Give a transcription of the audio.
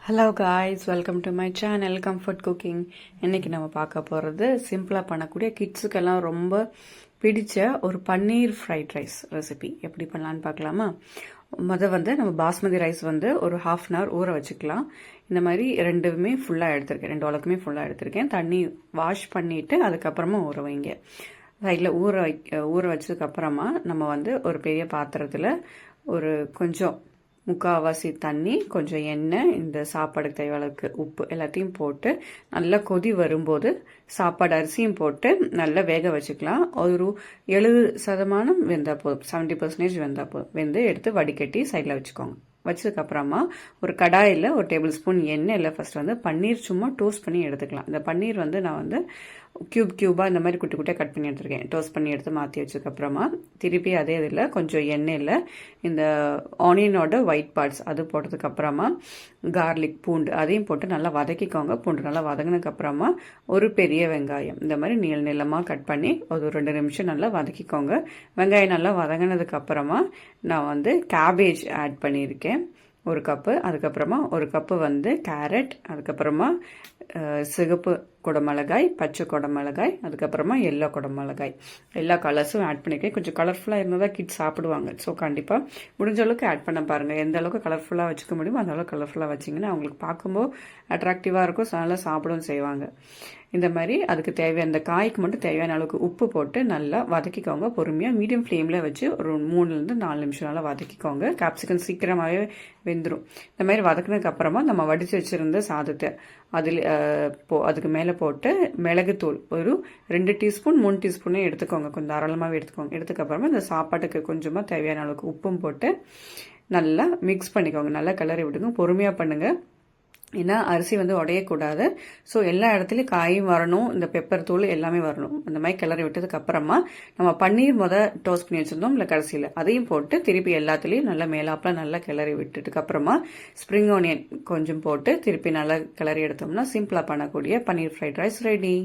Hello guys, welcome to my channel comfort cooking. இன்றைக்கி நம்ம பார்க்க போகிறது சிம்பிளாக பண்ணக்கூடிய கிட்ஸுக்கெல்லாம் ரொம்ப பிடிச்ச ஒரு பன்னீர் ஃப்ரைட் ரைஸ் ரெசிபி எப்படி பண்ணலான்னு பார்க்கலாமா? நம்ம பாஸ்மதி ரைஸ் ஒரு 1/2 hour ஊற வச்சுக்கலாம். இந்த மாதிரி ரெண்டுமே ஃபுல்லாக எடுத்திருக்கேன், 2 வழக்குமே ஃபுல்லாக எடுத்திருக்கேன். தண்ணி வாஷ் பண்ணிவிட்டு அதுக்கப்புறமா ஊற வைங்க. சைடில் ஊற வச்சதுக்கப்புறமா நம்ம ஒரு பெரிய பாத்திரத்தில் கொஞ்சம் முக்கால்வாசி தண்ணி, கொஞ்சம் எண்ணெய், இந்த சாப்பாடுக்கு தேவையான உப்பு எல்லாத்தையும் போட்டு நல்லா கொதி வரும்போது சாப்பாடு அரிசியும் போட்டு நல்லா வேக வச்சுக்கலாம். ஒரு 70% வெந்தால் போதும், 70% வெந்தால் போதும். வெந்து எடுத்து வடிகட்டி சைடில் வச்சுக்கோங்க. வச்சதுக்கப்புறமா ஒரு கடாயில் ஒரு டேபிள் ஸ்பூன் எண்ணெயில் ஃபஸ்ட் பன்னீர் சும்மா டோஸ்ட் பண்ணி எடுத்துக்கலாம். இந்த பன்னீர் நான் கியூபாக இந்த மாதிரி குட்டி குட்டியாக கட் பண்ணி எடுத்துருக்கேன். டோஸ்ட் பண்ணி எடுத்து மாற்றி வச்சதுக்கப்புறமா திருப்பி அதே இதில் கொஞ்சம் எண்ணெயில் இந்த ஆனியனோட ஒயிட் பார்ட்ஸ் அது போட்டதுக்கப்புறமா கார்லிக், பூண்டு அதையும் போட்டு நல்லா வதக்கிக்கோங்க. பூண்டு நல்லா வதங்கினதுக்கப்புறமா ஒரு பெரிய வெங்காயம் இந்த மாதிரி நீளமாக கட் பண்ணி ஒரு 2 நிமிஷம் நல்லா வதக்கிக்கோங்க. வெங்காயம் நல்லா வதங்கினதுக்கப்புறமா நான் கேபேஜ் ஆட் பண்ணியிருக்கேன் 1 கப்பு. அதுக்கப்புறமா 1 கப்பு கேரட், அதுக்கப்புறமா சிகப்பு குடமிளகாய், பச்சை குடமிளகாய், அதுக்கப்புறமா எல்லோ குடமிளகாய், எல்லா கலர்ஸும் ஆட் பண்ணியிருக்கேன். கொஞ்சம் கலர்ஃபுல்லாக இருந்தால் தான் கிட்ஸ் சாப்பிடுவாங்க. ஸோ கண்டிப்பாக முடிஞ்ச அளவுக்கு ஆட் பண்ண பாருங்கள். எந்த அளவுக்கு கலர்ஃபுல்லாக வச்சுக்க முடியுமோ அந்த அளவுக்கு கலர்ஃபுல்லாக வச்சிங்கன்னா அவங்களுக்கு பார்க்கும்போது அட்ராக்டிவாக இருக்கும். ஸோ நல்லா சாப்பிடவும் செய்வாங்க. இந்த மாதிரி அதுக்கு தேவையான அந்த காய்க்கு மட்டும் தேவையான அளவுக்கு உப்பு போட்டு நல்லா வதக்கிக்கோங்க. பொறுமையாக மீடியம் ஃப்ளேமில் வச்சு ஒரு 3 to 4 நிமிஷம் நல்லா வதக்கிக்கோங்க. கேப்சிகம் சீக்கிரமாகவே வெந்துடும். இந்த மாதிரி வதக்கினதுக்கப்புறமா நம்ம வடித்து வச்சுருந்த சாதத்தை அதுக்கு மேலே போட்டு மிளகுத்தூள் ஒரு 2 டீஸ்பூன் 3 டீஸ்பூனே எடுத்துக்கோங்க. கொஞ்சம் தாராளமாகவே எடுத்துக்கோங்க. எடுத்துக்கப்புறமா இந்த சாப்பாட்டுக்கு கொஞ்சமாக தேவையான அளவுக்கு உப்பும் போட்டு நல்லா மிக்ஸ் பண்ணிக்கோங்க. நல்லா கிளறி விடுங்க. பொறுமையாக பண்ணுங்கள், ஏன்னா அரிசி உடையக்கூடாது. ஸோ எல்லா இடத்துலையும் காயும் வரணும், இந்த பெப்பர் தூள் எல்லாமே வரணும். அந்த மாதிரி கிளறி விட்டதுக்கு அப்புறமா நம்ம பன்னீர் டோஸ்ட் பண்ணி வச்சிருந்தோம் இல்லை கடைசியில், அதையும் போட்டு திருப்பி எல்லாத்துலேயும் நல்லா மேலாப்பில் நல்லா கிளறி விட்டுட்டுக்கு அப்புறமா ஸ்ப்ரிங் ஆனியன் கொஞ்சம் போட்டு திருப்பி நல்லா கிளறி எடுத்தோம்னா சிம்பிளாக பண்ணக்கூடிய பன்னீர் ஃப்ரைட் ரைஸ் ரெடி.